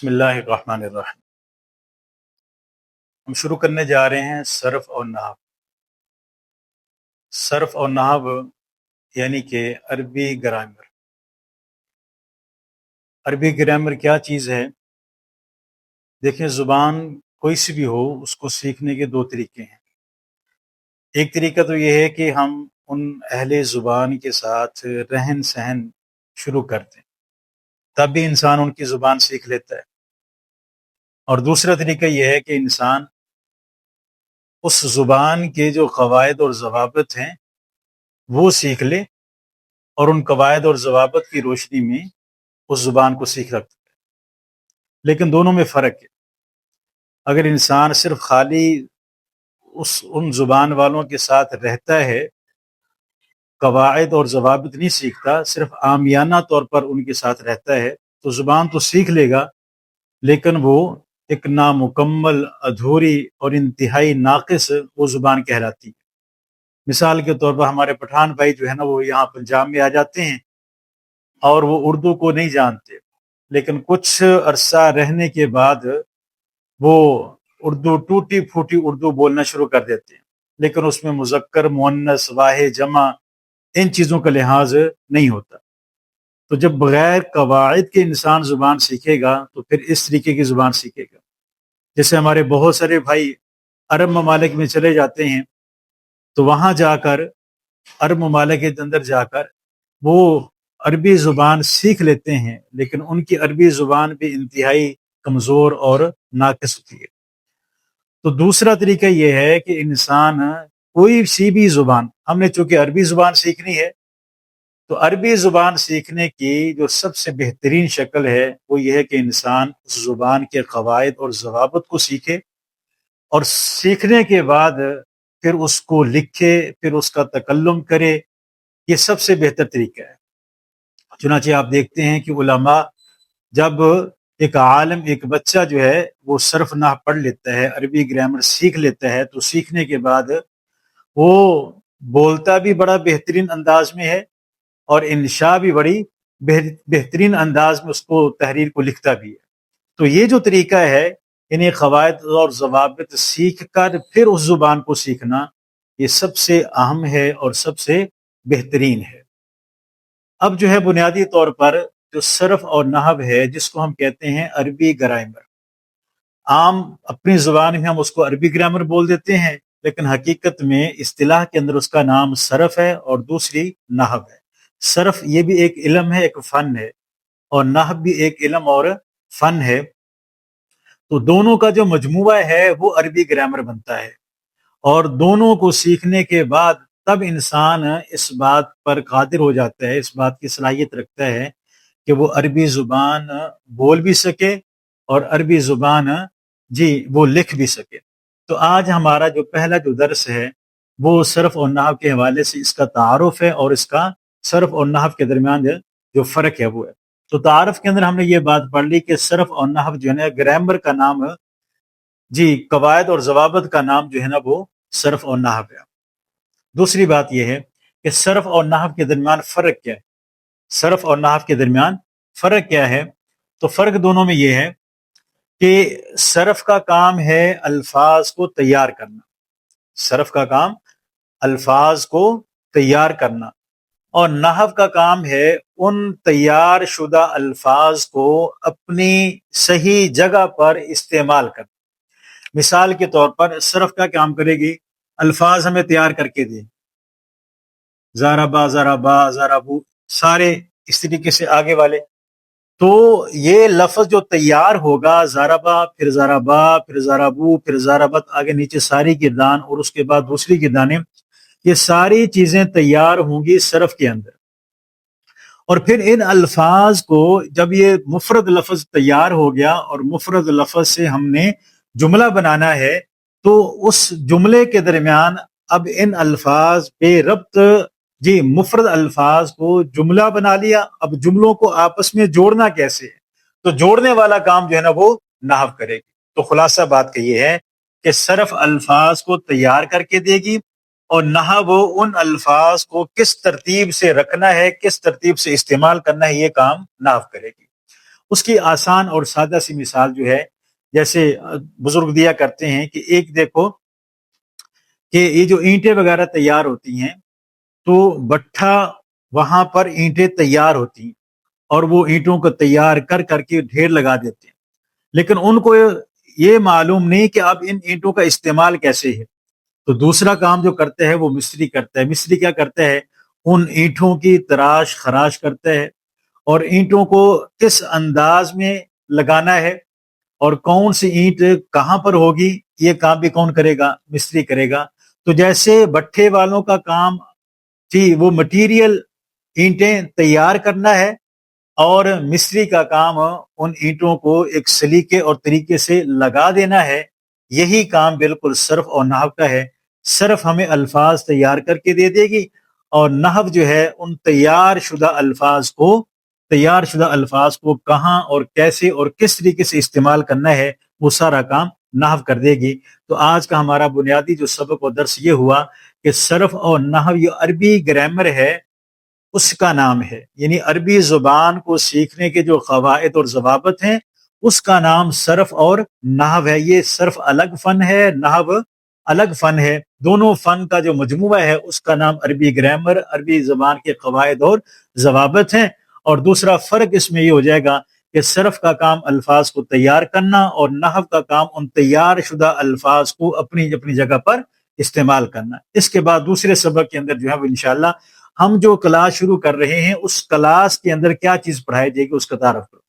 بسم اللہ الرحمن الرحیم۔ ہم شروع کرنے جا رہے ہیں صرف اور نحو۔ صرف اور نحو یعنی کہ عربی گرامر۔ عربی گرامر کیا چیز ہے؟ دیکھیں، زبان کوئی سی بھی ہو، اس کو سیکھنے کے دو طریقے ہیں۔ ایک طریقہ تو یہ ہے کہ ہم ان اہل زبان کے ساتھ رہن سہن شروع کر دیں، تب بھی انسان ان کی زبان سیکھ لیتا ہے۔ اور دوسرا طریقہ یہ ہے کہ انسان اس زبان کے جو قواعد اور ضوابط ہیں وہ سیکھ لے، اور ان قواعد اور ضوابط کی روشنی میں اس زبان کو سیکھ رکھتا ہے۔ لیکن دونوں میں فرق ہے۔ اگر انسان صرف خالی ان زبان والوں کے ساتھ رہتا ہے، قواعد اور ضوابط نہیں سیکھتا، صرف عامیانہ طور پر ان کے ساتھ رہتا ہے، تو زبان تو سیکھ لے گا، لیکن وہ ایک نامکمل، ادھوری اور انتہائی ناقص وہ زبان کہلاتی ہے۔ مثال کے طور پر ہمارے پٹھان بھائی جو ہے نا، وہ یہاں پنجاب میں آ جاتے ہیں اور وہ اردو کو نہیں جانتے، لیکن کچھ عرصہ رہنے کے بعد وہ اردو ٹوٹی پھوٹی اردو بولنا شروع کر دیتے ہیں، لیکن اس میں مذکر، مؤنث، واحد، جمع، ان چیزوں کا لحاظ نہیں ہوتا۔ تو جب بغیر قواعد کے انسان زبان سیکھے گا تو پھر اس طریقے کی زبان سیکھے گا۔ جیسے ہمارے بہت سارے بھائی عرب ممالک میں چلے جاتے ہیں، تو وہاں جا کر، عرب ممالک کے اندر جا کر وہ عربی زبان سیکھ لیتے ہیں، لیکن ان کی عربی زبان بھی انتہائی کمزور اور ناقص ہوتی ہے۔ تو دوسرا طریقہ یہ ہے کہ انسان کوئی سی بھی زبان، ہم نے چونکہ عربی زبان سیکھنی ہے، تو عربی زبان سیکھنے کی جو سب سے بہترین شکل ہے وہ یہ ہے کہ انسان اس زبان کے قواعد اور ضوابط کو سیکھے، اور سیکھنے کے بعد پھر اس کو لکھے، پھر اس کا تکلم کرے۔ یہ سب سے بہتر طریقہ ہے۔ چنانچہ آپ دیکھتے ہیں کہ علماء، جب ایک عالم، ایک بچہ جو ہے وہ صرف نحو پڑھ لیتا ہے، عربی گرامر سیکھ لیتا ہے، تو سیکھنے کے بعد وہ بولتا بھی بڑا بہترین انداز میں ہے، اور انشاء بھی بڑی بہترین انداز میں اس کو تحریر کو لکھتا بھی ہے۔ تو یہ جو طریقہ ہے، یعنی قواعد اور ضوابط سیکھ کر پھر اس زبان کو سیکھنا، یہ سب سے اہم ہے اور سب سے بہترین ہے۔ اب جو ہے بنیادی طور پر جو صرف اور نحو ہے، جس کو ہم کہتے ہیں عربی گرامر، عام اپنی زبان میں ہم اس کو عربی گرامر بول دیتے ہیں، لیکن حقیقت میں اصطلاح کے اندر اس کا نام صرف ہے اور دوسری نحو ہے۔ صرف یہ بھی ایک علم ہے، ایک فن ہے، اور نحو بھی ایک علم اور فن ہے۔ تو دونوں کا جو مجموعہ ہے وہ عربی گرامر بنتا ہے، اور دونوں کو سیکھنے کے بعد تب انسان اس بات پر قادر ہو جاتا ہے، اس بات کی صلاحیت رکھتا ہے کہ وہ عربی زبان بول بھی سکے اور عربی زبان وہ لکھ بھی سکے۔ تو آج ہمارا جو پہلا جو درس ہے وہ صرف اور نحو کے حوالے سے اس کا تعارف ہے، اور اس کا صرف اور نحو کے درمیان جو فرق ہے وہ ہے۔ تو تعارف کے اندر ہم نے یہ بات پڑھ لی کہ صرف اور نحو جو ہے نا، گرامر کا نام، قواعد اور ضوابط کا نام جو ہے نا وہ صرف اور نحو ہے۔ دوسری بات یہ ہے کہ صرف اور نحو کے درمیان فرق کیا ہے؟ صرف اور نحو کے درمیان فرق کیا ہے؟ تو فرق دونوں میں یہ ہے کہ صرف کا کام ہے الفاظ کو تیار کرنا، صرف کا کام الفاظ کو تیار کرنا، اور نحو کا کام ہے ان تیار شدہ الفاظ کو اپنی صحیح جگہ پر استعمال کرنا۔ مثال کے طور پر صرف کا کام کرے گی، الفاظ ہمیں تیار کر کے دیں، ضربا، ضربا، ضربو، سارے اس طریقے سے آگے والے۔ تو یہ لفظ جو تیار ہوگا، ضربا، پھر ضربا، پھر ضربو، پھر ضربت، آگے نیچے ساری گردان، اور اس کے بعد دوسری گردانیں، یہ ساری چیزیں تیار ہوں گی صرف کے اندر۔ اور پھر ان الفاظ کو جب یہ مفرد لفظ تیار ہو گیا، اور مفرد لفظ سے ہم نے جملہ بنانا ہے، تو اس جملے کے درمیان اب ان الفاظ پہ ربط، مفرد الفاظ کو جملہ بنا لیا، اب جملوں کو آپس میں جوڑنا کیسے ہے؟ تو جوڑنے والا کام جو ہے نا وہ نحو کرے گی۔ تو خلاصہ بات کا یہ ہے کہ صرف الفاظ کو تیار کر کے دے گی، اور نحو ان الفاظ کو کس ترتیب سے رکھنا ہے، کس ترتیب سے استعمال کرنا ہے، یہ کام نحو کرے گی۔ اس کی آسان اور سادہ سی مثال جو ہے، جیسے بزرگ دیا کرتے ہیں کہ ایک دیکھو کہ یہ جو اینٹیں وغیرہ تیار ہوتی ہیں تو بٹھا وہاں پر اینٹیں تیار ہوتی ہیں اور وہ اینٹوں کو تیار کر کر کے ڈھیر لگا دیتے ہیں، لیکن ان کو یہ معلوم نہیں کہ اب ان اینٹوں کا استعمال کیسے ہے۔ تو دوسرا کام جو کرتا ہے وہ مستری کرتا ہے۔ مستری کیا کرتا ہے؟ ان اینٹوں کی تراش خراش کرتا ہے اور اینٹوں کو کس انداز میں لگانا ہے اور کون سی اینٹ کہاں پر ہوگی، یہ کام بھی کون کرے گا؟ مستری کرے گا۔ تو جیسے بٹھے والوں کا کام تھی وہ مٹیریل اینٹیں تیار کرنا ہے، اور مستری کا کام ان اینٹوں کو ایک سلیقے اور طریقے سے لگا دینا ہے۔ یہی کام بالکل صرف اور نحو کا ہے۔ صرف ہمیں الفاظ تیار کر کے دے دے گی، اور نحو جو ہے ان تیار شدہ الفاظ کو کہاں اور کیسے اور کس طریقے سے استعمال کرنا ہے وہ سارا کام نحو کر دے گی۔ تو آج کا ہمارا بنیادی جو سبق و درس یہ ہوا کہ صرف اور نحو یہ عربی گرامر ہے، اس کا نام ہے، یعنی عربی زبان کو سیکھنے کے جو قواعد اور ضوابط ہیں اس کا نام صرف اور نحو ہے۔ یہ صرف الگ فن ہے، نحو الگ فن ہے، دونوں فن کا جو مجموعہ ہے اس کا نام عربی گرامر، عربی زبان کے قواعد اور ضوابط ہیں۔ اور دوسرا فرق اس میں یہ ہو جائے گا کہ صرف کا کام الفاظ کو تیار کرنا اور نحو کا کام ان تیار شدہ الفاظ کو اپنی اپنی جگہ پر استعمال کرنا۔ اس کے بعد دوسرے سبق کے اندر جو ہے وہ انشاءاللہ ہم جو کلاس شروع کر رہے ہیں اس کلاس کے اندر کیا چیز پڑھائی جائے گی اس کا تعارف کرو۔